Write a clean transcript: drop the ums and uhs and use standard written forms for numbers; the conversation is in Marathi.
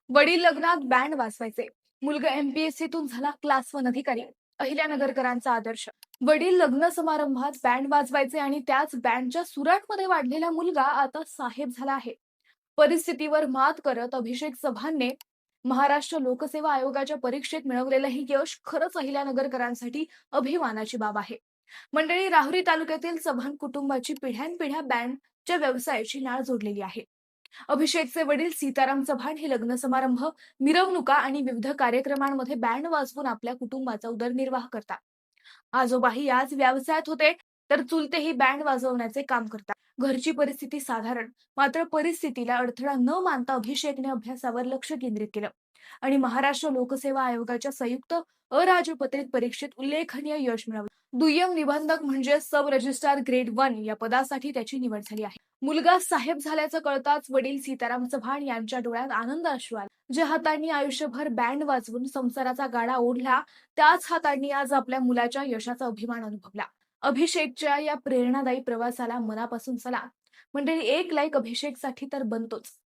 वडील लग्नात बँड वाजवायचे. मुलगा एमपीएससीतून झाला क्लास 1 अधिकारी. अहिल्यानगरकरांचा आदर्श. वडील लग्न समारंभात बँड वाजवायचे आणि त्याच बँडच्या सुराटमध्ये वाढलेला मुलगा आता साहेब झाला आहे. परिस्थितीवर मात करत अभिषेक चव्हाणने महाराष्ट्र लोकसेवा आयोगाच्या परीक्षेत मिळवलेलं हे यश खरंच अहिल्यानगरकरांसाठी अभिमानाची बाब आहे. मंडळी, राहुरी तालुक्यातील चव्हाण कुटुंबाची पिढ्यानपिढ्या बँडच्या व्यवसायाची नाळ जोडलेली आहे. अभिषेकचे वडील सीताराम चव्हाण हे लग्न समारंभ, मिरवणुका आणि विविध कार्यक्रमांमध्ये बँड वाजवून आपल्या कुटुंबाचा उदरनिर्वाह करतात. आजोबाही याच व्यवसायात होते, तर चुलतेही बँड वाजवण्याचे काम करतात. घरची परिस्थिती साधारण, मात्र परिस्थितीला अडथळा न मानता अभिषेकने अभ्यासावर लक्ष केंद्रित केलं आणि महाराष्ट्र लोकसेवा आयोगाच्या संयुक्त अराजपत्रित परीक्षेत उल्लेखनीय यश मिळवलं. दुय्यम निबंधक म्हणजे सब रजिस्ट्रार ग्रेड 1 या पदासाठी त्याची निवड झाली आहे. मुलगा साहेब झाल्याचं कळताच वडील सीताराम चव्हाण यांच्या डोळ्यात आनंद अश्रू आले. ज्या हातांनी आयुष्यभर बँड वाजवून संसाराचा गाडा ओढला, त्याच हातांनी आज आपल्या मुलाच्या यशाचा अभिमान अनुभवला. अभिषेकच्या या प्रेरणादायी प्रवासाला मनापासून चला. मंडळी, एक लाईक अभिषेकसाठी तर बनतोच,